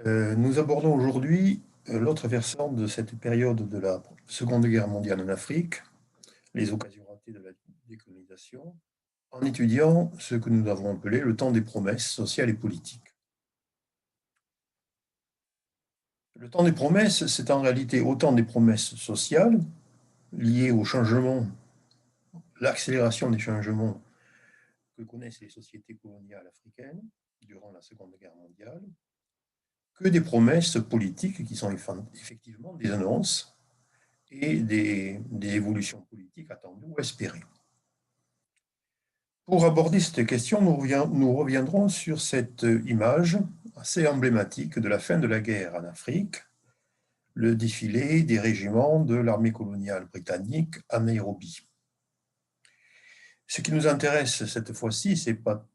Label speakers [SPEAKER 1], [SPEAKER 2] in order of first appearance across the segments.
[SPEAKER 1] Nous abordons aujourd'hui l'autre versant de cette période de la Seconde Guerre mondiale en Afrique, les occasions ratées de la décolonisation, en étudiant ce que nous avons appelé le temps des promesses sociales et politiques. Le temps des promesses, c'est en réalité autant des promesses sociales liées au changement, l'accélération des changements que connaissent les sociétés coloniales africaines durant la Seconde Guerre mondiale, que des promesses politiques qui sont effectivement des annonces et des évolutions politiques attendues ou espérées. Pour aborder cette question, nous reviendrons sur cette image assez emblématique de la fin de la guerre en Afrique, le défilé des régiments de l'armée coloniale britannique à Nairobi. Ce qui nous intéresse cette fois-ci, ce n'est pas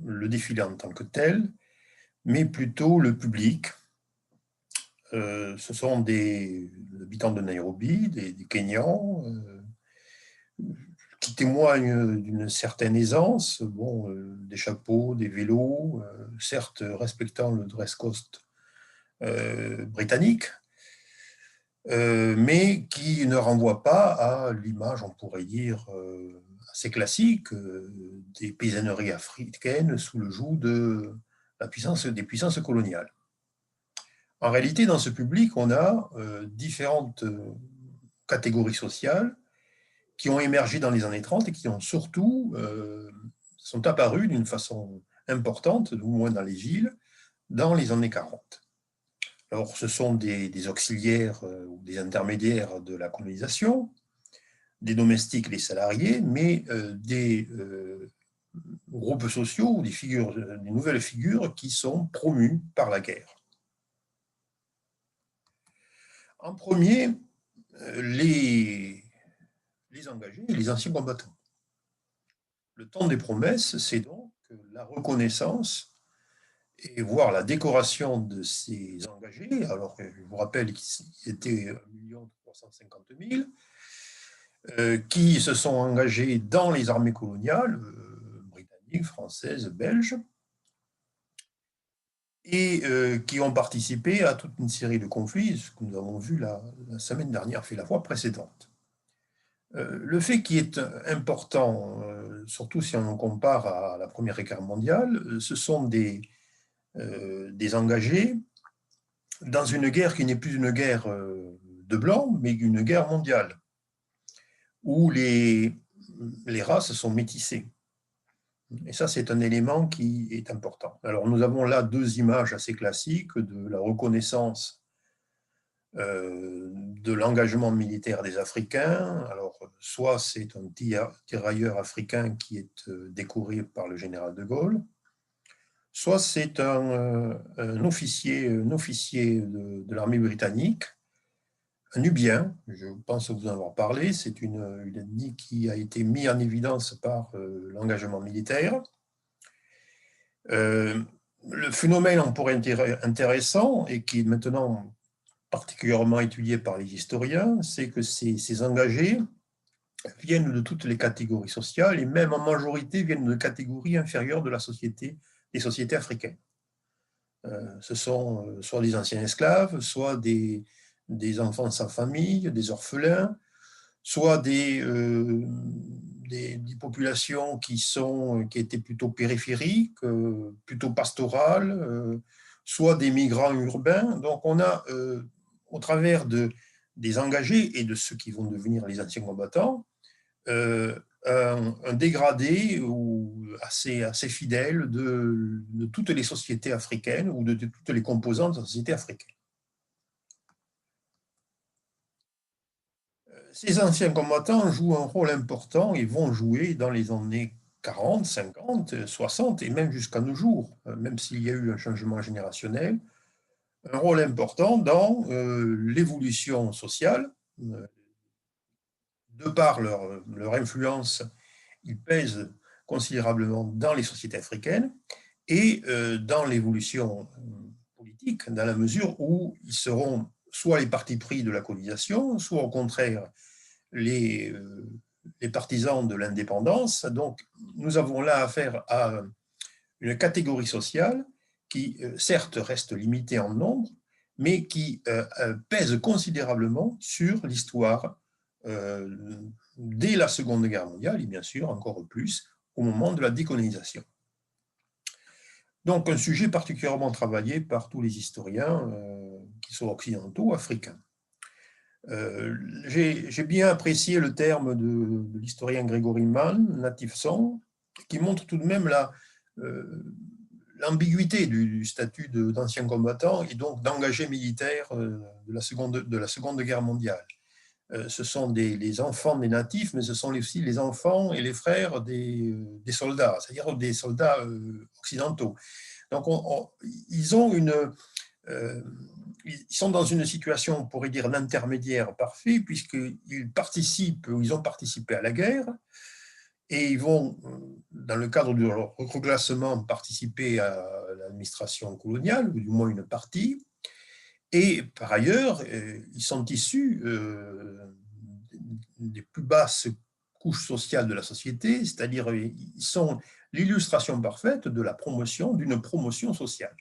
[SPEAKER 1] le défilé en tant que tel, mais plutôt le public. Ce sont des habitants de Nairobi, des Kenyans, qui témoignent d'une certaine aisance, des chapeaux, des vélos, certes respectant le dress code britannique, mais qui ne renvoient pas à l'image, on pourrait dire, assez classique des paysanneries africaines sous le joug des puissances coloniales. En réalité, dans ce public, on a différentes catégories sociales qui ont émergé dans les années 30 et qui ont surtout sont apparues d'une façon importante, au moins dans les villes, dans les années 40. Alors, ce sont des auxiliaires ou des intermédiaires de la colonisation, des domestiques, des salariés, mais des groupes sociaux ou des nouvelles figures qui sont promues par la guerre. En premier, les engagés et les anciens combattants. Le temps des promesses, c'est donc la reconnaissance et voire la décoration de ces engagés. Alors, je vous rappelle qu'ils étaient 1 350 000, qui se sont engagés dans les armées coloniales, britanniques, françaises, belges, et qui ont participé à toute une série de conflits, ce que nous avons vu la semaine dernière, fait la fois précédente. Le fait qui est important, surtout si on compare à la Première Guerre mondiale, ce sont des engagés dans une guerre qui n'est plus une guerre de blancs, mais une guerre mondiale, où les races sont métissées. Et ça, c'est un élément qui est important. Alors, nous avons là deux images assez classiques de la reconnaissance de l'engagement militaire des Africains. Alors, soit c'est un tirailleur africain qui est décoré par le général de Gaulle, soit c'est un officier de l'armée britannique, un Nubien, je pense vous en avoir parlé, c'est une ethnie qui a été mise en évidence par l'engagement militaire. Le phénomène, on pourrait être intéressant et qui est maintenant particulièrement étudié par les historiens, c'est que ces engagés viennent de toutes les catégories sociales et même en majorité viennent de catégories inférieures de la société, des sociétés africaines. Ce sont soit des anciens esclaves, soit des enfants sans famille, des orphelins, soit des populations qui étaient plutôt périphériques, plutôt pastorales, soit des migrants urbains. Donc on a, au travers des engagés et de ceux qui vont devenir les anciens combattants, un dégradé ou assez fidèle de toutes les sociétés africaines ou de toutes les composantes de la société africaine. Ces anciens combattants jouent un rôle important et vont jouer dans les années 40, 50, 60 et même jusqu'à nos jours, même s'il y a eu un changement générationnel, un rôle important dans l'évolution sociale. De par leur influence, ils pèsent considérablement dans les sociétés africaines et dans l'évolution politique, dans la mesure où ils seront soit les partis pris de la colonisation, soit au contraire les partisans de l'indépendance. Donc, nous avons là affaire à une catégorie sociale qui, certes, restent limités en nombre, mais qui pèsent considérablement sur l'histoire dès la Seconde Guerre mondiale, et bien sûr encore plus au moment de la décolonisation. Donc un sujet particulièrement travaillé par tous les historiens, qui sont occidentaux, africains. J'ai bien apprécié le terme de l'historien Gregory Mann, native son, qui montre tout de même l'ambiguïté du statut d'ancien combattant et donc d'engagé militaire de la Seconde Guerre mondiale. Ce sont les enfants des natifs, mais ce sont aussi les enfants et les frères des soldats, c'est-à-dire des soldats occidentaux. Donc ils sont dans une situation, on pourrait dire, d'intermédiaire parfait, puisqu'ils participent, ou ils ont participé à la guerre, et ils vont, dans le cadre de leur reclassement, participer à l'administration coloniale, ou du moins une partie. Et par ailleurs, ils sont issus des plus basses couches sociales de la société, c'est-à-dire ils sont l'illustration parfaite de la promotion, d'une promotion sociale.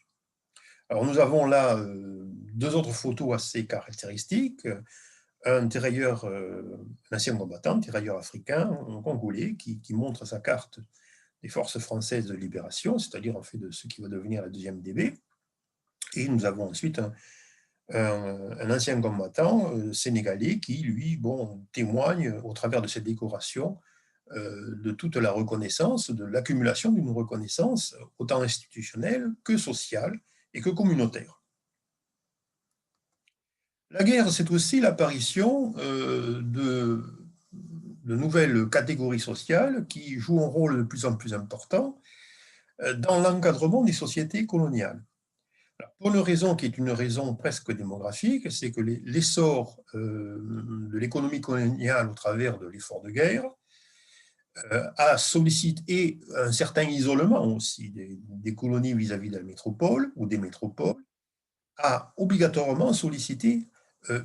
[SPEAKER 1] Alors nous avons là deux autres photos assez caractéristiques. Un tirailleur, un ancien combattant, un tirailleur africain, un congolais, qui montre sa carte des forces françaises de libération, c'est-à-dire en fait de ce qui va devenir la deuxième DB. Et nous avons ensuite un ancien combattant sénégalais qui, lui, témoigne au travers de cette décoration de toute la reconnaissance, de l'accumulation d'une reconnaissance autant institutionnelle que sociale et que communautaire. La guerre, c'est aussi l'apparition de nouvelles catégories sociales qui jouent un rôle de plus en plus important dans l'encadrement des sociétés coloniales. Alors, pour une raison qui est une raison presque démographique, c'est que l'essor de l'économie coloniale au travers de l'effort de guerre a sollicité un certain isolement aussi des colonies vis-à-vis de la métropole ou des métropoles, a obligatoirement sollicité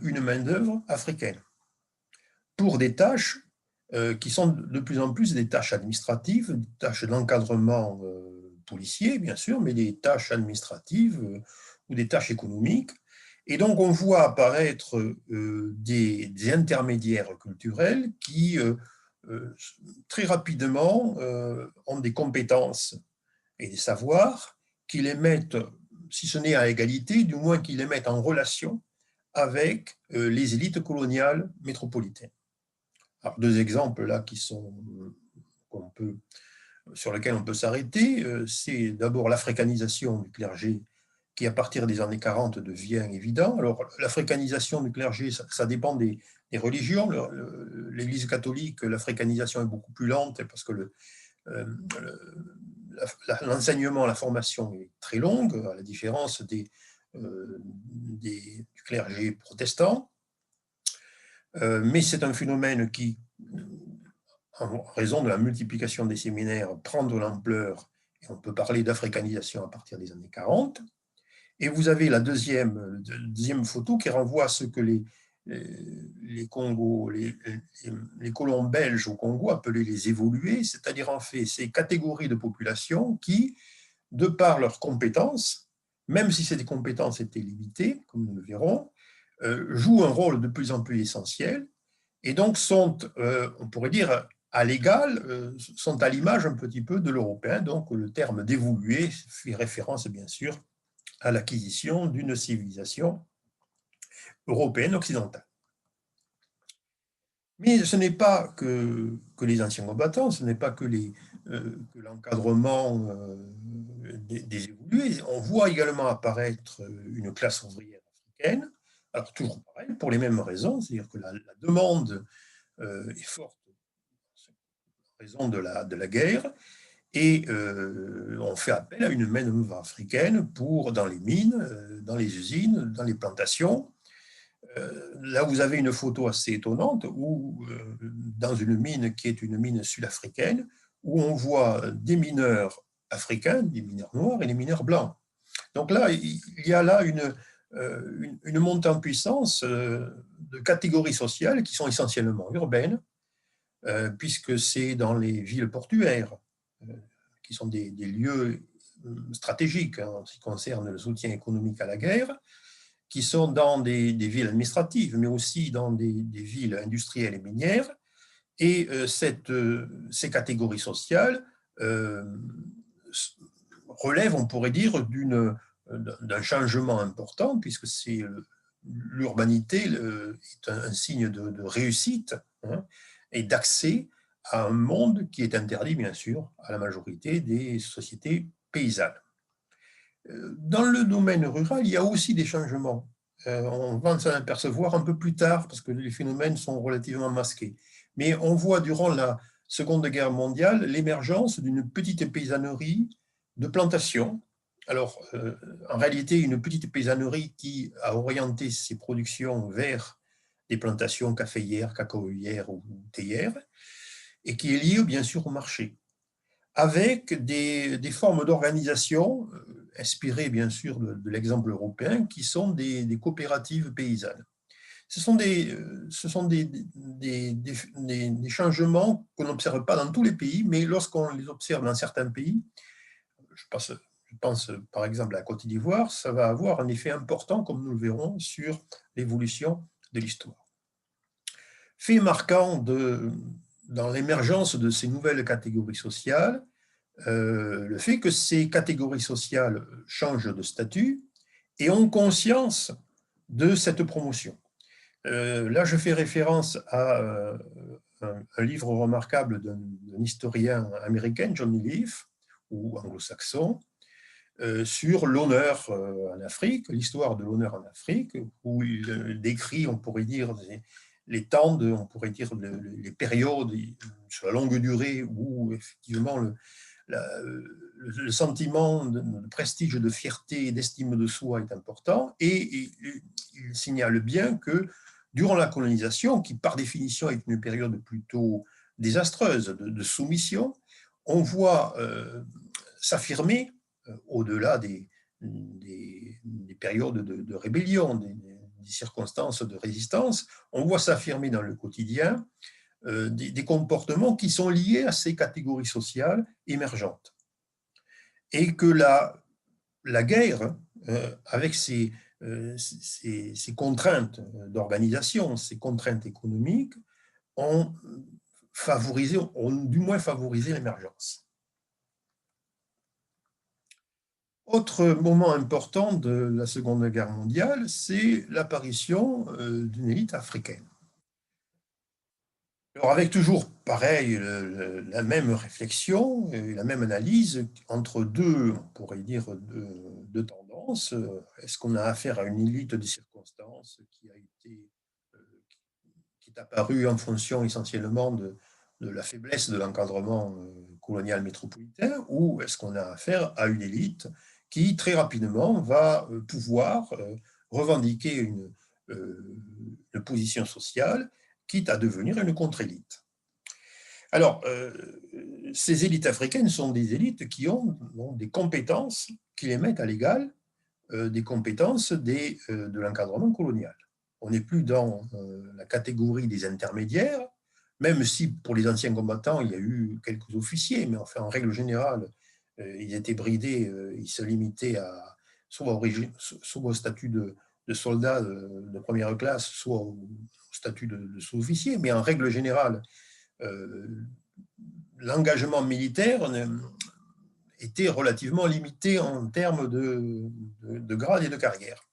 [SPEAKER 1] une main-d'œuvre africaine pour des tâches qui sont de plus en plus des tâches administratives, des tâches d'encadrement policier, bien sûr, mais des tâches administratives ou des tâches économiques. Et donc, on voit apparaître des intermédiaires culturels qui, très rapidement, ont des compétences et des savoirs qui les mettent, si ce n'est à égalité, du moins qui les mettent en relation avec les élites coloniales métropolitaines. Alors, deux exemples là qui sont sur lesquels on peut s'arrêter, c'est d'abord l'africanisation du clergé qui, à partir des années 40, devient évident. Alors, l'africanisation du clergé, ça dépend des religions. L'Église catholique, l'africanisation est beaucoup plus lente parce que l'enseignement, la formation est très longue, à la différence du clergé protestant. Mais c'est un phénomène qui, en raison de la multiplication des séminaires, prend de l'ampleur, et on peut parler d'africanisation à partir des années 40. Et vous avez la deuxième photo qui renvoie à ce que les colons belges au Congo appelaient les évolués, c'est-à-dire en fait ces catégories de population qui, de par leurs compétences, même si ces compétences étaient limitées, comme nous le verrons, jouent un rôle de plus en plus essentiel et donc sont, on pourrait dire, à l'égal, sont à l'image un petit peu de l'européen. Donc le terme d'évolué fait référence bien sûr à l'acquisition d'une civilisation européenne occidentale. Mais ce n'est pas que les anciens combattants, ce n'est pas que l'encadrement des évolués. On voit également apparaître une classe ouvrière africaine, alors toujours pareil, pour les mêmes raisons, c'est-à-dire que la demande est forte en raison de la guerre, et on fait appel à une main-d'œuvre africaine dans les mines, dans les usines, dans les plantations. Là, vous avez une photo assez étonnante où, dans une mine qui est une mine sud-africaine, où on voit des mineurs noirs et des mineurs blancs. Donc là, il y a là une montée en puissance de catégories sociales qui sont essentiellement urbaines, puisque c'est dans les villes portuaires, qui sont des lieux stratégiques en ce qui concerne le soutien économique à la guerre, qui sont dans des villes administratives, mais aussi dans des villes industrielles et minières. Et ces catégories sociales relèvent, on pourrait dire, d'un changement important, puisque l'urbanité est un signe de réussite, hein, et d'accès à un monde qui est interdit, bien sûr, à la majorité des sociétés paysannes. Dans le domaine rural, il y a aussi des changements. On va s'en apercevoir un peu plus tard, parce que les phénomènes sont relativement masqués. Mais on voit durant la Seconde Guerre mondiale l'émergence d'une petite paysannerie de plantation. Alors, en réalité, une petite paysannerie qui a orienté ses productions vers des plantations caféières, cacaoyères ou théières, et qui est liée bien sûr au marché, avec des formes d'organisation inspirées bien sûr de l'exemple européen, qui sont des coopératives paysannes. Ce sont des changements qu'on n'observe pas dans tous les pays, mais lorsqu'on les observe dans certains pays, je pense par exemple à la Côte d'Ivoire, ça va avoir un effet important, comme nous le verrons, sur l'évolution de l'histoire. Fait marquant dans l'émergence de ces nouvelles catégories sociales, le fait que ces catégories sociales changent de statut et ont conscience de cette promotion. Là, je fais référence à un livre remarquable d'un historien américain, Johnny Leaf, ou anglo-saxon, sur l'honneur en Afrique, l'histoire de l'honneur en Afrique, où il décrit, on pourrait dire, les temps, on pourrait dire les périodes sur la longue durée où effectivement le sentiment de prestige, de fierté et d'estime de soi est important, et il signale bien que durant la colonisation, qui par définition est une période plutôt désastreuse de soumission, on voit s'affirmer, au-delà des périodes de rébellion, des circonstances de résistance, on voit s'affirmer dans le quotidien des comportements qui sont liés à ces catégories sociales émergentes. Et que la guerre, avec ses contraintes d'organisation, ces contraintes économiques, ont du moins favorisé l'émergence. Autre moment important de la Seconde Guerre mondiale, c'est l'apparition d'une élite africaine. Alors avec toujours, pareil, la même réflexion, la même analyse entre deux, on pourrait dire, deux tendances. Est-ce qu'on a affaire à une élite de circonstances qui est apparue en fonction essentiellement de la faiblesse de l'encadrement colonial métropolitain, ou est-ce qu'on a affaire à une élite qui, très rapidement, va pouvoir revendiquer une position sociale, quitte à devenir une contre-élite. Alors, ces élites africaines sont des élites qui ont des compétences qui les mettent à l'égal des compétences de l'encadrement colonial. On n'est plus dans la catégorie des intermédiaires, même si pour les anciens combattants, il y a eu quelques officiers, mais enfin, en règle générale, ils étaient bridés, ils se limitaient soit au statut de soldats de première classe, soit au statut de sous-officier, mais en règle générale, l'engagement militaire était relativement limité en termes de grade et de carrière.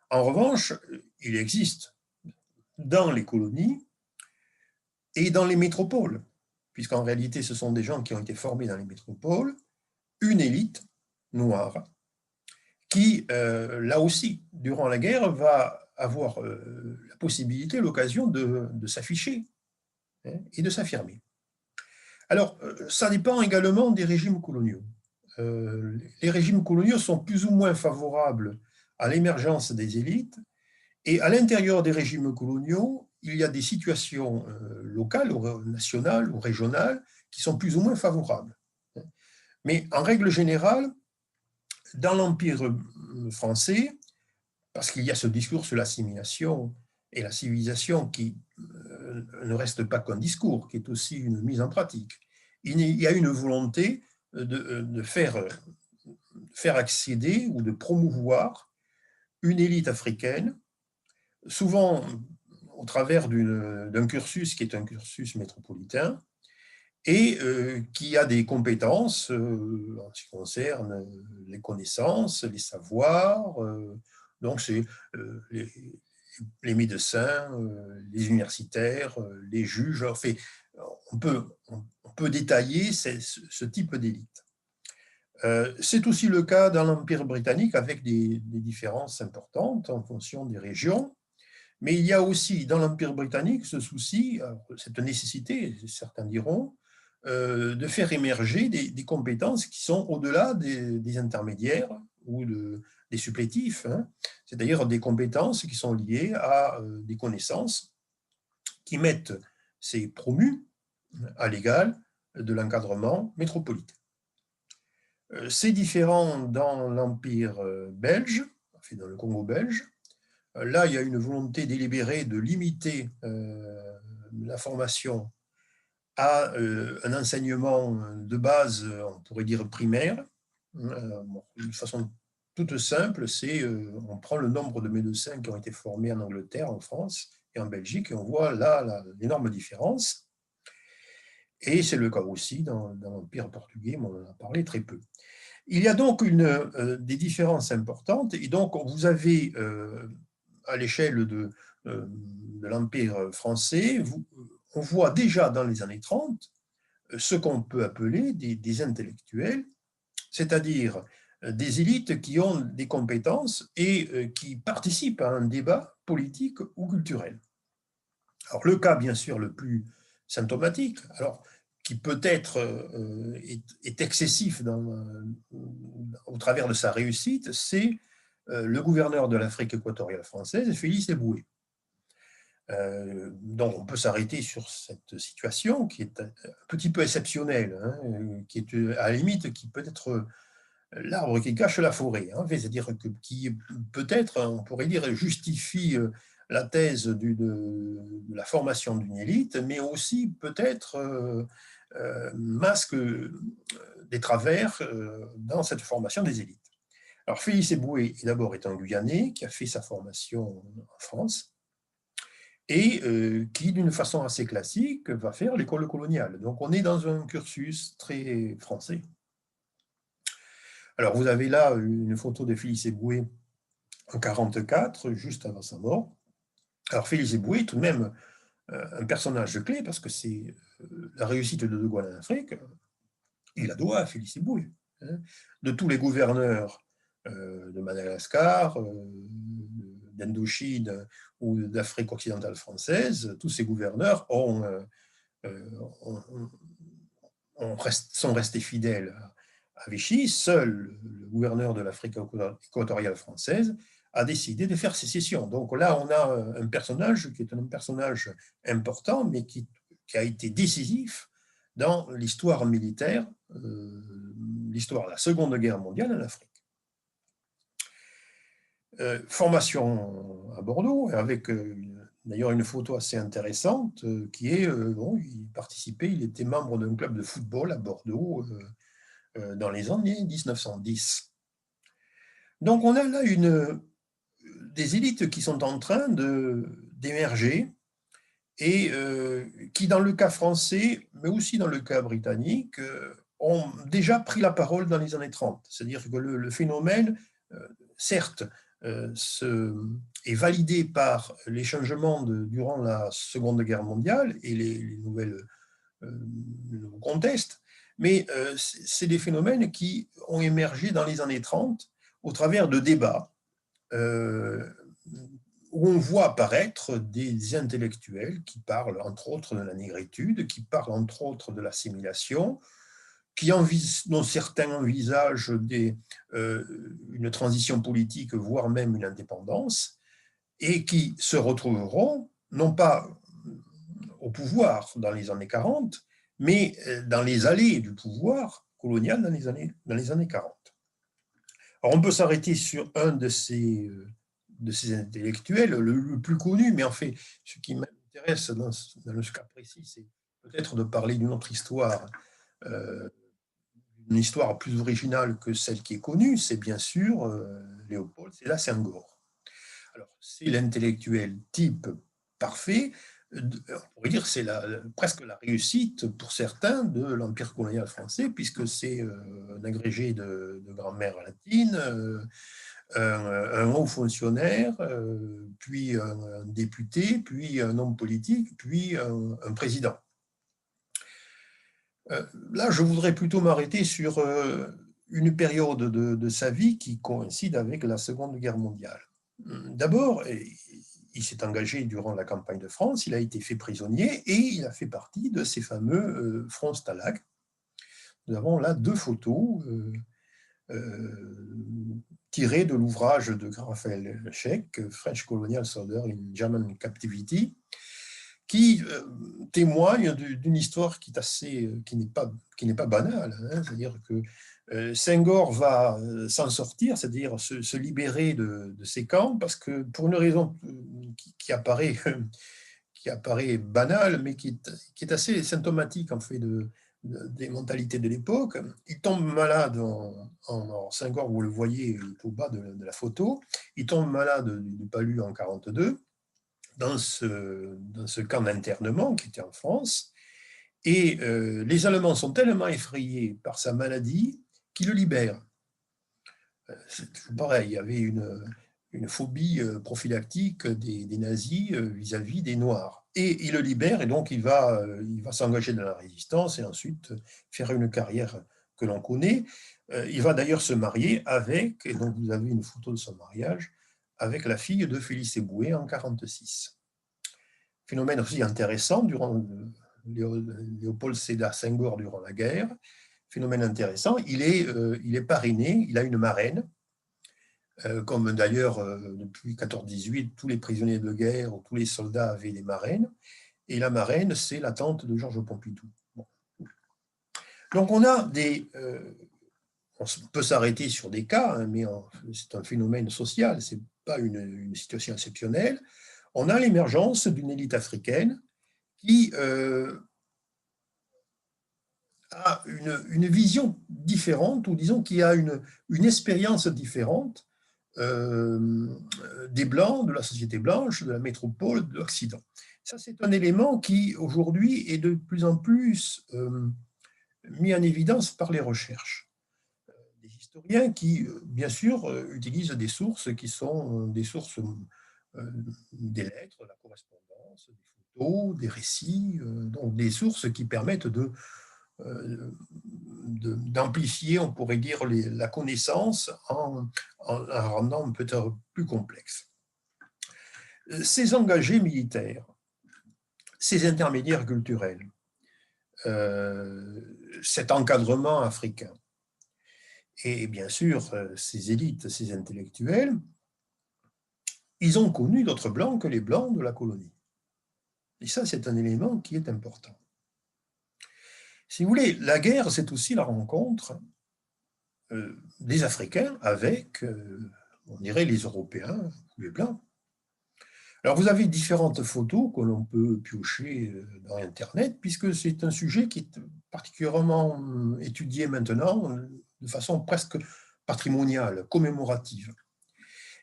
[SPEAKER 1] En revanche, il existe dans les colonies et dans les métropoles, puisqu'en réalité, ce sont des gens qui ont été formés dans les métropoles, une élite noire qui, là aussi, durant la guerre, va avoir la possibilité, l'occasion de s'afficher et de s'affirmer. Alors, ça dépend également des régimes coloniaux. Les régimes coloniaux sont plus ou moins favorables à l'émergence des élites, et à l'intérieur des régimes coloniaux, il y a des situations locales, ou nationales ou régionales, qui sont plus ou moins favorables. Mais en règle générale, dans l'Empire français, parce qu'il y a ce discours sur l'assimilation et la civilisation qui ne reste pas qu'un discours, qui est aussi une mise en pratique, il y a une volonté de faire faire accéder ou de promouvoir une élite africaine, souvent au travers d'un cursus qui est un cursus métropolitain, et qui a des compétences en ce qui concerne les connaissances, les savoirs. Donc, c'est les médecins, les universitaires, les juges. Enfin, on peut détailler ce type d'élite. C'est aussi le cas dans l'Empire britannique avec des différences importantes en fonction des régions. Mais il y a aussi dans l'Empire britannique ce souci, cette nécessité, certains diront, de faire émerger des compétences qui sont au-delà des intermédiaires ou des supplétifs. Hein. C'est d'ailleurs des compétences qui sont liées à des connaissances qui mettent ces promus à l'égal de l'encadrement métropolitain. C'est différent dans l'Empire belge, enfin dans le Congo belge. Là, il y a une volonté délibérée de limiter la formation à un enseignement de base, on pourrait dire primaire. D'une façon toute simple, c'est on prend le nombre de médecins qui ont été formés en Angleterre, en France et en Belgique, et on voit là l'énorme différence. Et c'est le cas aussi dans l'Empire portugais, mais on en a parlé très peu. Il y a donc des différences importantes, et donc vous avez à l'échelle de l'Empire français, on voit déjà dans les années 30 ce qu'on peut appeler des intellectuels, c'est-à-dire des élites qui ont des compétences et qui participent à un débat politique ou culturel. Alors le cas bien sûr le plus symptomatique, alors qui peut-être est excessif au travers de sa réussite, c'est le gouverneur de l'Afrique équatoriale française, Félix Éboué. Donc on peut s'arrêter sur cette situation qui est un petit peu exceptionnelle, hein, qui est à la limite qui peut être l'arbre qui cache la forêt, hein, c'est-à-dire qui peut-être, on pourrait dire, justifie la thèse de la formation d'une élite, mais aussi peut-être masque des travers dans cette formation des élites. Alors Félix Éboué d'abord est un Guyanais qui a fait sa formation en France et qui, d'une façon assez classique, va faire l'école coloniale. Donc on est dans un cursus très français. Alors vous avez là une photo de Félix Éboué en 1944, juste avant sa mort. Alors Félix Éboué est tout de même un personnage clé parce que c'est la réussite de Gaulle en Afrique, il la doit à Félix Éboué. Hein. De tous les gouverneurs de Madagascar, d'Indochine ou d'Afrique occidentale française, tous ces gouverneurs sont restés fidèles à Vichy. Seul le gouverneur de l'Afrique équatoriale française a décidé de faire sécession. Donc là, on a un personnage qui est un personnage important, mais qui a été décisif dans l'histoire militaire, l'histoire de la Seconde Guerre mondiale en Afrique. Formation à Bordeaux, avec d'ailleurs une photo assez intéressante, qui est, bon, il était membre d'un club de football à Bordeaux dans les années 1910. Donc on a là des élites qui sont en train d'émerger et qui, dans le cas français, mais aussi dans le cas britannique, ont déjà pris la parole dans les années 30. C'est-à-dire que le phénomène, certes, est validé par les changements durant la Seconde Guerre mondiale et les nouveaux contextes, mais c'est des phénomènes qui ont émergé dans les années 30 au travers de débats où on voit apparaître des intellectuels qui parlent entre autres de la négritude, qui parlent entre autres de l'assimilation, dont certains envisagent une transition politique, voire même une indépendance, et qui se retrouveront non pas au pouvoir dans les années 40, mais dans les allées du pouvoir colonial dans les années 40. Alors on peut s'arrêter sur un de ces intellectuels, le plus connu, mais en fait, ce qui m'intéresse dans ce cas précis, c'est peut-être de parler d'une autre histoire une histoire plus originale que celle qui est connue, c'est bien sûr Léopold Sédar Senghor. Alors, c'est l'intellectuel type parfait. On pourrait dire que c'est presque la réussite pour certains de l'Empire colonial français, puisque c'est un agrégé de grammaire latine, un haut fonctionnaire, puis un député, puis un homme politique, puis un président. Là, je voudrais plutôt m'arrêter sur une période de sa vie qui coïncide avec la Seconde Guerre mondiale. D'abord, il s'est engagé durant la campagne de France, il a été fait prisonnier et il a fait partie de ces fameux fronts Stalag. Nous avons là 2 photos tirées de l'ouvrage de Raphaël Scheck, French Colonial Soldier in German Captivity, qui témoigne d'une histoire qui n'est pas banale. Hein, c'est-à-dire que Senghor va s'en sortir, c'est-à-dire se libérer de ces camps, parce que pour une raison qui apparaît banale, mais qui est assez symptomatique en fait des mentalités de l'époque. Il tombe malade, Senghor, vous le voyez au bas de la photo, il tombe malade du palu en 1942, dans ce camp d'internement qui était en France, et les Allemands sont tellement effrayés par sa maladie qu'ils le libèrent. C'est toujours pareil, il y avait une phobie prophylactique des nazis vis-à-vis des Noirs. Et il le libère, et donc il va s'engager dans la résistance et ensuite faire une carrière que l'on connaît. Il va d'ailleurs se marier avec, et donc vous avez une photo de son mariage, avec la fille de Félix Éboué en 1946. Phénomène aussi intéressant durant Léopold Sédar Senghor durant la guerre. Phénomène intéressant, il est parrainé, il a une marraine, comme d'ailleurs depuis 14-18, tous les prisonniers de guerre ou tous les soldats avaient des marraines. Et la marraine, c'est la tante de Georges Pompidou. Bon. Donc on peut s'arrêter sur des cas, hein, mais c'est un phénomène social, ce n'est pas une situation exceptionnelle. On a l'émergence d'une élite africaine qui a une vision différente, ou disons qui a une expérience différente des Blancs, de la société blanche, de la métropole, de l'Occident. Ça, c'est un élément qui, aujourd'hui, est de plus en plus mis en évidence par les recherches. Des historiens qui, bien sûr, utilisent des sources qui sont des sources des lettres, de la correspondance, des photos, des récits, donc des sources qui permettent d'amplifier, on pourrait dire, la connaissance en la rendant peut-être plus complexe. Ces engagés militaires, ces intermédiaires culturels, cet encadrement africain, et bien sûr, ces élites, ces intellectuels, ils ont connu d'autres Blancs que les Blancs de la colonie. Et ça, c'est un élément qui est important. Si vous voulez, la guerre, c'est aussi la rencontre des Africains avec, on dirait, les Européens ou les Blancs. Alors, vous avez différentes photos que l'on peut piocher dans Internet, puisque c'est un sujet qui est particulièrement étudié maintenant de façon presque patrimoniale, commémorative.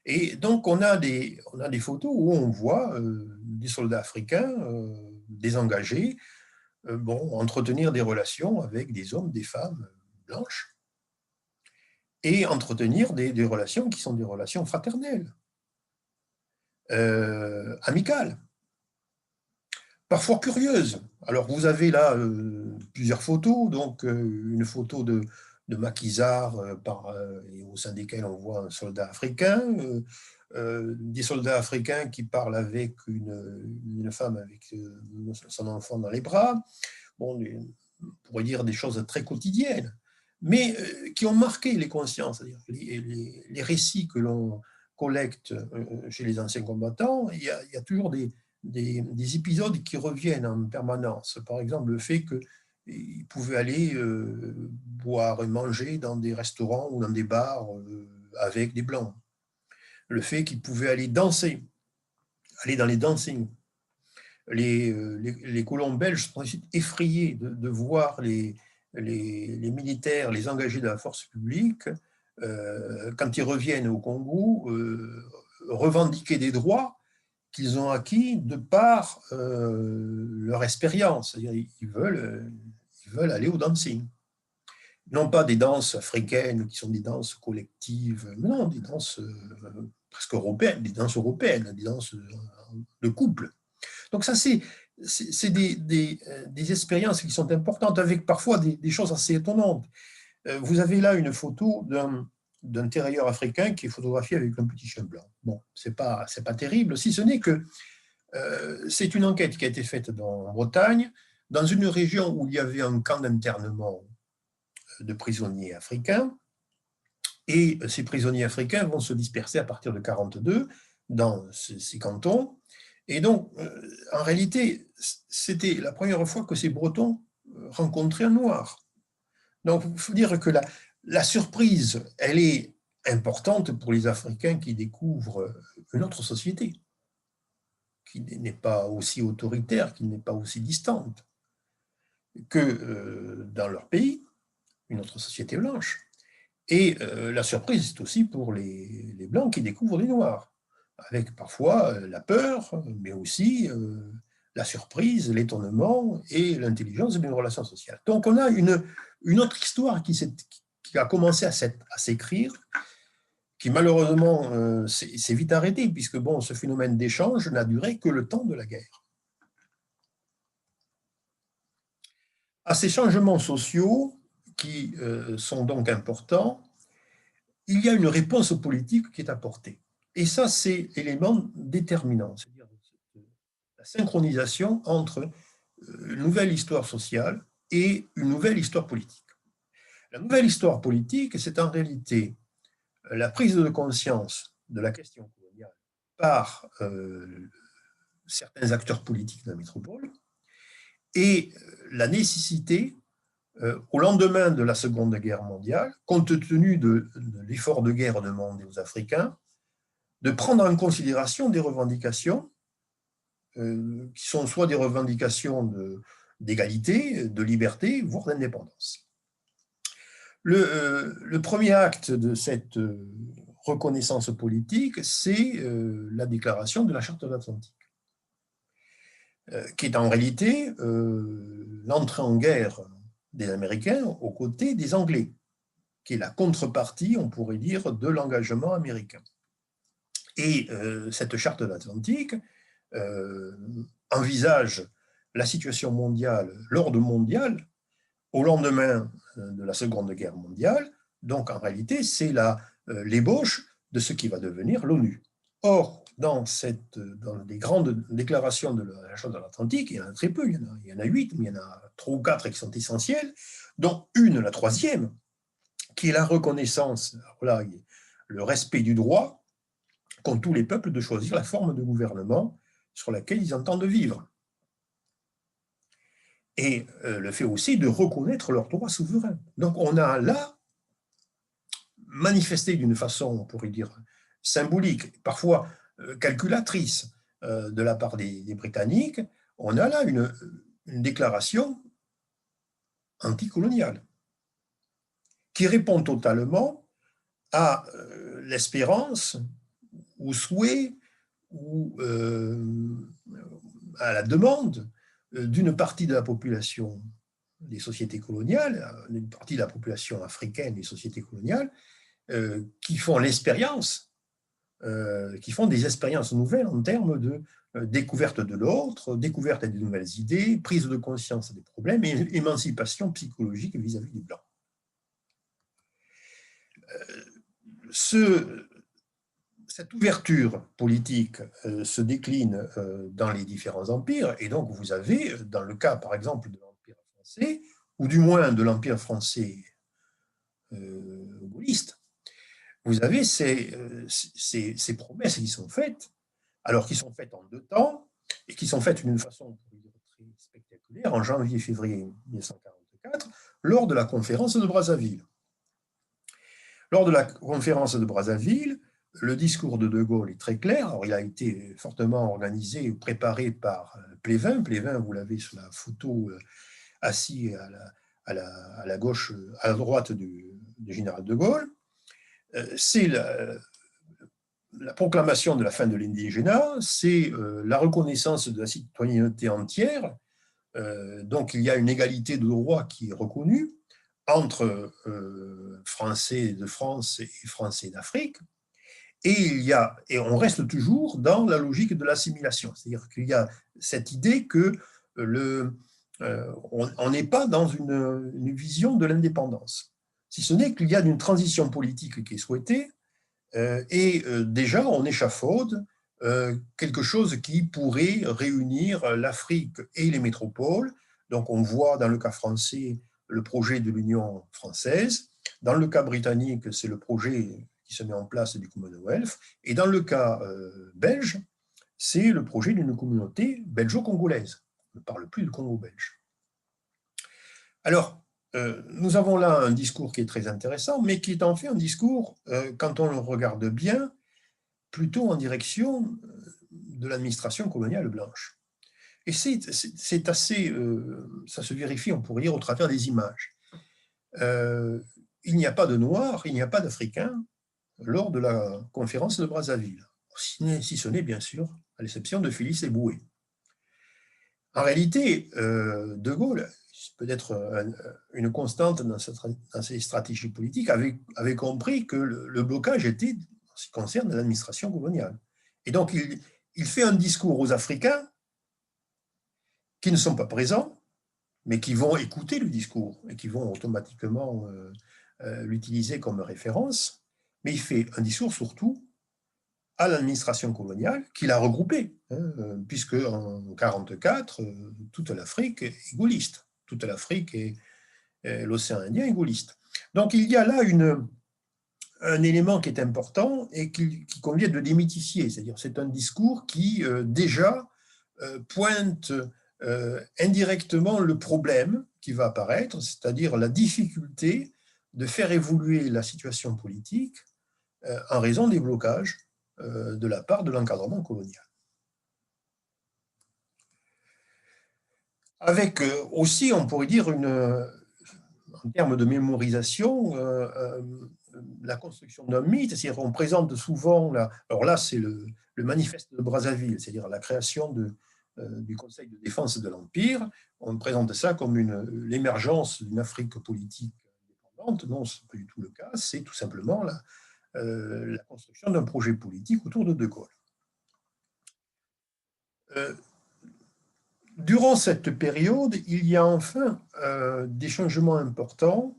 [SPEAKER 1] Et donc, on a des photos où on voit des soldats africains désengagés entretenir des relations avec des hommes, des femmes blanches, et entretenir des relations qui sont des relations fraternelles, amicales, parfois curieuses. Alors, vous avez là plusieurs photos, donc une photo de maquisards au sein desquels on voit un soldat africain, des soldats africains qui parlent avec une femme avec son enfant dans les bras. Bon, on pourrait dire des choses très quotidiennes, mais qui ont marqué les consciences. C'est-à-dire les récits que l'on collecte chez les anciens combattants, il y a toujours des épisodes qui reviennent en permanence. Par exemple, le fait qu'ils pouvaient aller boire et manger dans des restaurants ou dans des bars avec des Blancs. Le fait qu'ils pouvaient aller danser, aller dans les dancing. Les colons belges sont effrayés de voir les les militaires, les engagés de la force publique, quand ils reviennent au Congo, revendiquer des droits qu'ils ont acquis de par leur expérience. C'est-à-dire ils veulent aller au dancing. Non pas des danses africaines qui sont des danses collectives, mais non, des danses presque européennes, des danses de couple. Donc ça, c'est des expériences qui sont importantes, avec parfois des choses assez étonnantes. Vous avez là une photo d'un terrier africain qui est photographié avec un petit chien blanc. Bon, c'est pas terrible, si ce n'est que c'est une enquête qui a été faite en Bretagne, dans une région où il y avait un camp d'internement de prisonniers africains, et ces prisonniers africains vont se disperser à partir de 1942 dans ces cantons. Et donc, en réalité, c'était la première fois que ces Bretons rencontraient un Noir. Donc, il faut dire que la surprise, elle est importante pour les Africains qui découvrent une autre société, qui n'est pas aussi autoritaire, qui n'est pas aussi distante que dans leur pays, une autre société blanche. Et la surprise, c'est aussi pour les Blancs qui découvrent les Noirs, avec parfois la peur, mais aussi la surprise, l'étonnement et l'intelligence d'une relation sociale. Donc on a une autre histoire qui a commencé à s'écrire, qui malheureusement s'est vite arrêtée, puisque bon, ce phénomène d'échange n'a duré que le temps de la guerre. À ces changements sociaux, qui sont donc importants, il y a une réponse politique qui est apportée. Et ça, c'est l'élément déterminant, c'est-à-dire la synchronisation entre une nouvelle histoire sociale et une nouvelle histoire politique. La nouvelle histoire politique, c'est en réalité la prise de conscience de la question coloniale par certains acteurs politiques de la métropole et la nécessité au lendemain de la Seconde Guerre mondiale, compte tenu de l'effort de guerre demandé aux Africains, de prendre en considération des revendications qui sont soit des revendications d'égalité, de liberté, voire d'indépendance. Le premier acte de cette reconnaissance politique, c'est la déclaration de la Charte de l'Atlantique, qui est en réalité l'entrée en guerre des Américains aux côtés des Anglais, qui est la contrepartie, on pourrait dire, de l'engagement américain. Et cette charte de l'Atlantique envisage la situation mondiale, l'ordre mondial, au lendemain de la Seconde Guerre mondiale. Donc, en réalité, c'est l'ébauche de ce qui va devenir l'ONU. Or, dans les grandes déclarations de la Charte de l'Atlantique, il y en a très peu, il y en a 8, mais il y en a 3 ou 4 qui sont essentielles, dont une, la troisième, qui est la reconnaissance, là, le respect du droit qu'ont tous les peuples de choisir la forme de gouvernement sur laquelle ils entendent vivre. Et le fait aussi de reconnaître leurs droits souverains. Donc on a là manifesté d'une façon, on pourrait dire, symbolique, parfois calculatrice de la part des Britanniques, on a là une déclaration anticoloniale qui répond totalement à l'espérance, au souhait ou à la demande d'une partie de la population des sociétés coloniales, une partie de la population africaine des sociétés coloniales, qui font l'expérience, qui font des expériences nouvelles en termes de découverte de l'autre, découverte de nouvelles idées, prise de conscience des problèmes et émancipation psychologique vis-à-vis des Blancs. Cette ouverture politique se décline dans les différents empires, et donc vous avez, dans le cas par exemple de l'Empire français, ou du moins de l'Empire français gaulliste, vous avez ces promesses qui sont faites, alors qui sont faites en 2 temps, et qui sont faites d'une façon très spectaculaire, en janvier-février 1944, lors de la conférence de Brazzaville. Lors de la conférence de Brazzaville, le discours de De Gaulle est très clair. Alors, il a été fortement organisé, préparé par Plévin. Plévin, vous l'avez sur la photo, assis à la gauche, à la droite du général de Gaulle. C'est la proclamation de la fin de l'indigénat, c'est la reconnaissance de la citoyenneté entière. Donc il y a une égalité de droit qui est reconnue entre Français de France et Français d'Afrique. Et on reste toujours dans la logique de l'assimilation. C'est-à-dire qu'il y a cette idée que on n'est pas dans une vision de l'indépendance, si ce n'est qu'il y a une transition politique qui est souhaitée, et déjà on échafaude quelque chose qui pourrait réunir l'Afrique et les métropoles. Donc on voit dans le cas français le projet de l'Union française, dans le cas britannique c'est le projet qui se met en place du Commonwealth, et dans le cas belge, c'est le projet d'une communauté belgeo-congolaise. On ne parle plus de Congo belge. Alors, nous avons là un discours qui est très intéressant, mais qui est en fait un discours, quand on le regarde bien, plutôt en direction de l'administration coloniale blanche. Et c'est assez, ça se vérifie, on pourrait dire, au travers des images. Il n'y a pas de Noirs, il n'y a pas d'Africains lors de la conférence de Brazzaville, si ce n'est bien sûr, à l'exception de Félix Éboué. En réalité, De Gaulle, peut-être une constante dans ses stratégies politiques, avait compris que le blocage était en ce qui concerne l'administration coloniale. Et donc, il fait un discours aux Africains qui ne sont pas présents, mais qui vont écouter le discours et qui vont automatiquement l'utiliser comme référence. Mais il fait un discours surtout à l'administration coloniale qu'il a regroupée, puisque en 1944, toute l'Afrique est gaulliste. Toute l'Afrique et l'océan Indien est gaulliste. Donc il y a là un élément qui est important et qui convient de démythifier. C'est-à-dire c'est un discours qui déjà pointe indirectement le problème qui va apparaître, c'est-à-dire la difficulté de faire évoluer la situation politique en raison des blocages de la part de l'encadrement colonial. Avec aussi, on pourrait dire, en termes de mémorisation, la construction d'un mythe, c'est-à-dire on présente souvent, alors là c'est le manifeste de Brazzaville, c'est-à-dire la création du Conseil de défense de l'Empire, on présente ça comme l'émergence d'une Afrique politique indépendante. Non, ce n'est pas du tout le cas, c'est tout simplement la construction d'un projet politique autour de De Gaulle. Durant cette période, il y a enfin des changements importants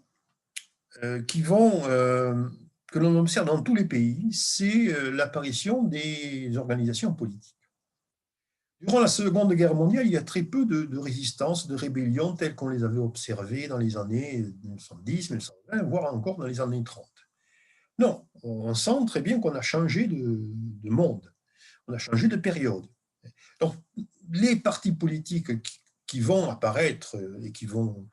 [SPEAKER 1] que l'on observe dans tous les pays, c'est l'apparition des organisations politiques. Durant la Seconde Guerre mondiale, il y a très peu de résistances, de rébellions telles qu'on les avait observées dans les années 1910, 1920, voire encore dans les années 30. Non, on sent très bien qu'on a changé de monde, on a changé de période. Donc, les partis politiques qui vont apparaître et qui vont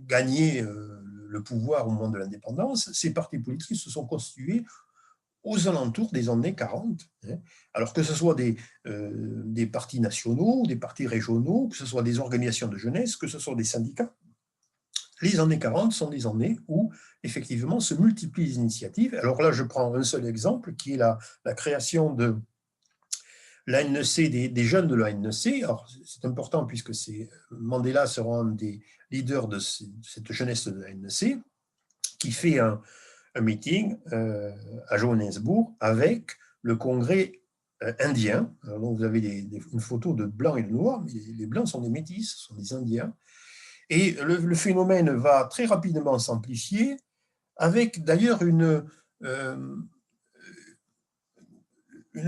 [SPEAKER 1] gagner le pouvoir au moment de l'indépendance, ces partis politiques se sont constitués aux alentours des années 40. Alors que ce soit des partis nationaux, des partis régionaux, que ce soit des organisations de jeunesse, que ce soit des syndicats, les années 40 sont des années où, effectivement, se multiplient les initiatives. Alors là, je prends un seul exemple, qui est la création de l'ANC, des jeunes de l'ANC. Alors, c'est important puisque Mandela sera un des leaders de cette jeunesse de l'ANC, qui fait un meeting à Johannesburg avec le Congrès indien. Alors, donc vous avez une photo de blancs et de noirs, mais les blancs sont des métis, ce sont des Indiens. Et le phénomène va très rapidement s'amplifier, avec d'ailleurs une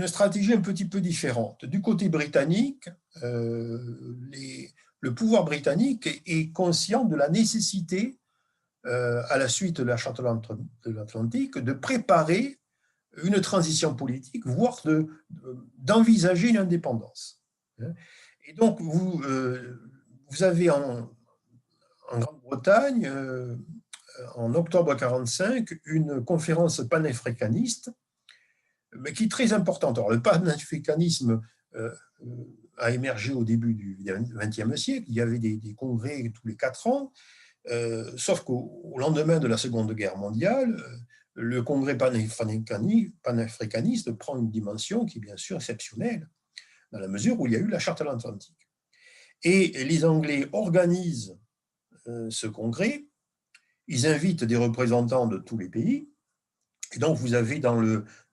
[SPEAKER 1] stratégie un petit peu différente. Du côté britannique, le pouvoir britannique est conscient de la nécessité, à la suite de la Charte de l'Atlantique, de préparer une transition politique, voire d'envisager une indépendance. Et donc, vous avez en Grande-Bretagne, en octobre 1945, une conférence panafricaniste, mais qui est très importante. Alors, le panafricanisme a émergé au début du XXe siècle. Il y avait des congrès tous les 4 ans, sauf qu'au lendemain de la Seconde Guerre mondiale, le congrès panafricaniste prend une dimension qui est bien sûr exceptionnelle, dans la mesure où il y a eu la Charte atlantique. Et les Anglais organisent ce congrès, ils invitent des représentants de tous les pays, et donc vous avez dans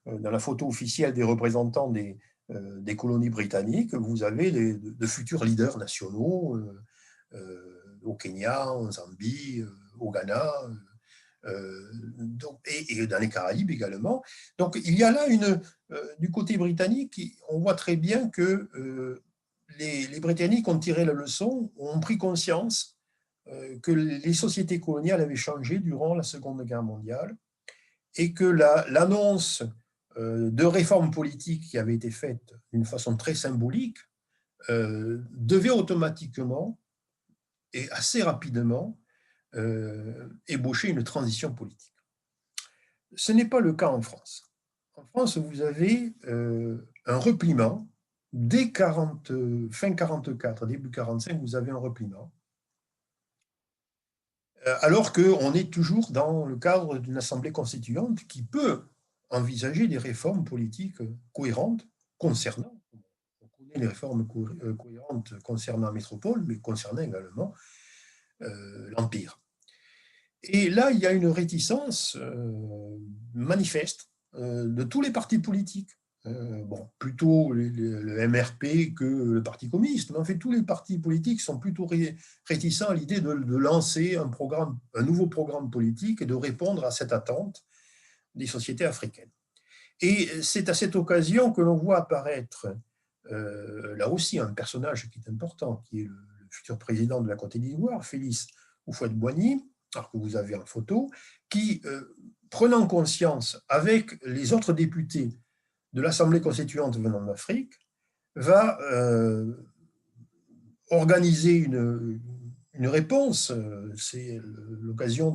[SPEAKER 1] la photo officielle des représentants des colonies britanniques, vous avez de futurs leaders nationaux au Kenya, en Zambie, au Ghana, et dans les Caraïbes également. Donc il y a là du côté britannique, on voit très bien que les Britanniques ont tiré la leçon, ont pris conscience que les sociétés coloniales avaient changé durant la Seconde Guerre mondiale et que l'annonce de réformes politiques qui avait été faite d'une façon très symbolique devait automatiquement et assez rapidement ébaucher une transition politique. Ce n'est pas le cas en France. En France, vous avez un repliement. Dès fin 44, début 45, vous avez un repliement. Alors qu'on est toujours dans le cadre d'une assemblée constituante qui peut envisager des réformes politiques cohérentes concernant, on connaît les réformes cohérentes concernant la métropole, mais concernant également l'Empire. Et là, il y a une réticence manifeste de tous les partis politiques. Bon, plutôt le MRP que le Parti communiste, mais en fait, tous les partis politiques sont plutôt réticents à l'idée de lancer un nouveau programme politique et de répondre à cette attente des sociétés africaines. Et c'est à cette occasion que l'on voit apparaître, là aussi, un personnage qui est important, qui est le futur président de la Côte d'Ivoire, Félix Houphouët-Boigny, alors que vous avez en photo, qui, prenant conscience avec les autres députés de l'Assemblée constituante venant d'Afrique, va organiser une réponse. C'est l'occasion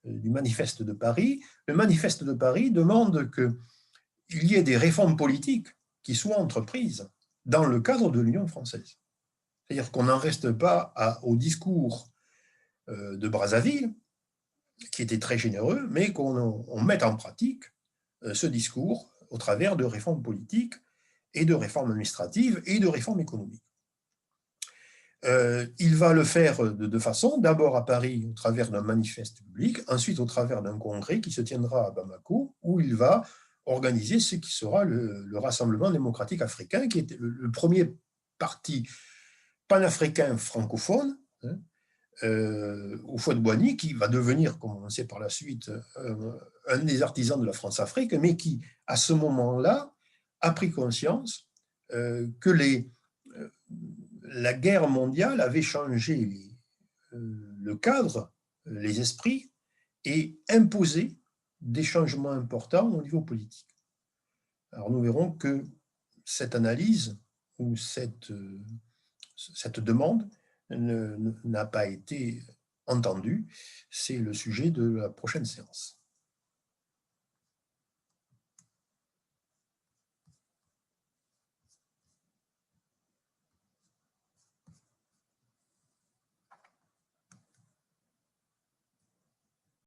[SPEAKER 1] du manifeste de Paris. Le manifeste de Paris demande qu'il y ait des réformes politiques qui soient entreprises dans le cadre de l'Union française. C'est-à-dire qu'on n'en reste pas au discours de Brazzaville, qui était très généreux, mais qu'on mette en pratique ce discours au travers de réformes politiques et de réformes administratives et de réformes économiques. Il va le faire de deux façons, d'abord à Paris au travers d'un manifeste public, ensuite au travers d'un congrès qui se tiendra à Bamako, où il va organiser ce qui sera le Rassemblement démocratique africain, qui est le premier parti panafricain francophone, Houphouët-Boigny, qui va devenir, comme on le sait par la suite, un des artisans de la France-Afrique, mais qui, à ce moment-là, a pris conscience que la guerre mondiale avait changé le cadre, les esprits, et imposé des changements importants au niveau politique. Alors nous verrons que cette analyse ou cette demande n'a pas été entendue. C'est le sujet de la prochaine séance.